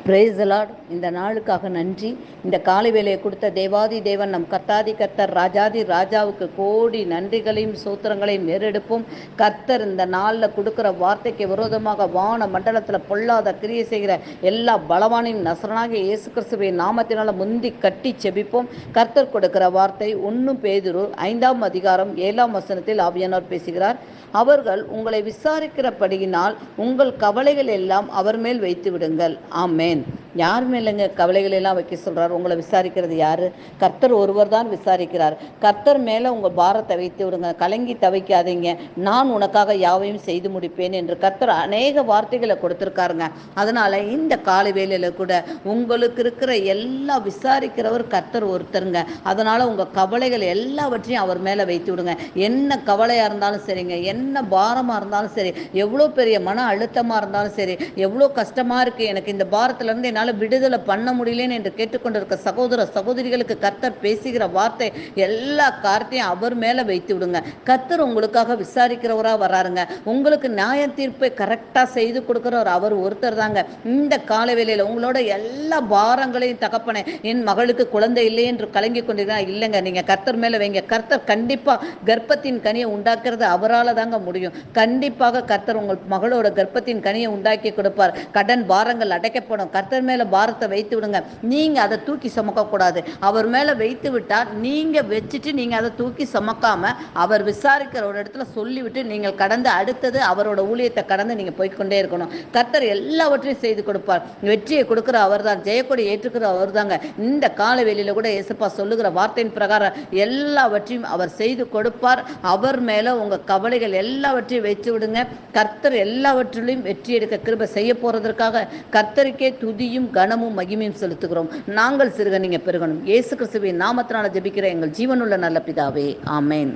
Praise the Lord. இந்த நாளுக்காக நன்றி. இந்த காலை வேளையை கொடுத்த தேவாதி தேவன் நம் கர்த்தாதி கர்த்தர் ராஜாதி ராஜாவுக்கு கோடி நன்றிகளையும் சூத்திரங்களையும் ஏறெடுப்போம். கர்த்தர் இந்த நாளில் கொடுக்குற வார்த்தைக்கு விரோதமாக வான மண்டலத்தில் பொல்லாத கிரியை செய்கிற எல்லா பலவானையும் நசரனாகிய இயேசு கிறிஸ்துவின் நாமத்தினால முந்தி கட்டி செபிப்போம். கர்த்தர் கொடுக்கிற வார்த்தை 1 பேதுரு 5ஆம் அதிகாரம் 7ஆம் வசனத்தில் ஆவியானவர் பேசுகிறார். அவர்கள் உங்களை விசாரிக்கிறபடியினால் உங்கள் கவலைகள் எல்லாம் அவர் மேல் வைத்து விடுங்கள். ஆமேன். யார் மேலங்க கவலைகள் எல்லாம் வைக்க சொல்றார்? உங்களை விசாரிக்கிறது யாரு? கர்த்தர் ஒருவர் தான் விசாரிக்கிறார். கர்த்தர் மேல உங்க பாரத்தை வைத்து விடுங்க. கலங்கி தவிக்காதீங்க. நான் உனக்காக யாவையும் செய்து முடிப்பேன் என்று கர்த்தர் அநேக வார்த்தைகளை கொடுத்திருக்காருங்க. அதனால இந்த காலை வேளையில கூட உங்களுக்கு இருக்கிற எல்லா விசாரிக்கிறவர் கர்த்தர் ஒருத்தருங்க. அதனால உங்க கவலைகள் எல்லாவற்றையும் அவர் மேல வைத்து விடுங்க. என்ன கவலையா இருந்தாலும் சரிங்க, என்ன பாரமா இருந்தாலும் சரி, எவ்வளோ பெரிய மன அழுத்தமா இருந்தாலும் சரி, எவ்வளோ கஷ்டமா இருக்கு, எனக்கு இந்த பாரத்துல இருந்து என்னால் விடுதலை பண்ண முடியலன்னு என்று கேட்டுக்கொண்டிருக்க சகோதர சகோதரிகளுக்கு கர்த்தர் பேசுகிற வார்த்தை எல்லா காரியத்தையும் அவர் மேல வைத்து விடுங்க. கர்த்தர் உங்களுக்காக விசாரிக்கிறவரா வராருங்க. உங்களுக்கு நியாய தீர்ப்பை கரெக்டா செய்து கொடுக்கிறவர் அவர் ஒருத்தர் தாங்க. இந்த கால வேளையில உங்களோட எல்லா பாரங்களையும் தகப்பனே, என் மகளுக்கு குழந்தை இல்லை என்று கலங்கி கொண்டிருக்கா இல்லைங்க, நீங்க கர்த்தர் மேல வைங்க. கர்த்தர் கண்டிப்பா கர்ப்பத்தின் கனியை உண்டாக்குறது அவரால் தாங்க முடியும். கண்டிப்பாக கர்த்தர் உங்கள் மகளோட கர்ப்பத்தின் கனியை உண்டாக்கி கொடுப்பார். கடன் பாரங்கள் அடைக்கப்படும். கர்த்தர் மேல பாரத்தை வைத்து விடுங்க. நீங்க அதை தூக்கி சுமக்க கூடாது. அவர் மேல வைத்து விட்டால் நீங்க வச்சுட்டு நீங்க அதை தூக்கி சுமக்காம அவர் விசாரிக்கிற ஒரு இடத்துல சொல்லிவிட்டு நீங்கள் கடந்து அடுத்தது அவரோட ஊழியத்தை கடந்து நீங்க போய்கொண்டே இருக்கணும். கர்த்தர் எல்லாவற்றையும் செய்து கொடுப்பார். வெற்றியை கொடுக்கிற அவர் தான், ஜெயக்கொடி ஏற்றுக்கிற அவர் தாங்க. இந்த கால வேளையில கூட இயேசுப்பா சொல்லுகிற வார்த்தையின் பிரகாரம் எல்லாவற்றையும் அவர் செய்து கொடுப்பார். அவர் மேல உங்க கவலைகள் எல்லாவற்றையும் வச்சு விடுங்க. கர்த்தர் எல்லாவற்றிலும் வெற்றி எடுக்க கிருபை செய்ய போறதற்காக கர்த்தருக்கே துதியும் கனமும் மகிமையும் செலுத்துகிறோம். நாங்கள் சிறுக நீங்க பெருகணும். இயேசு கிறிஸ்துவின் நாமத்தினால ஜெபிக்கிற எங்கள் ஜீவனுள்ள நல்ல பிதாவே, ஆமேன்.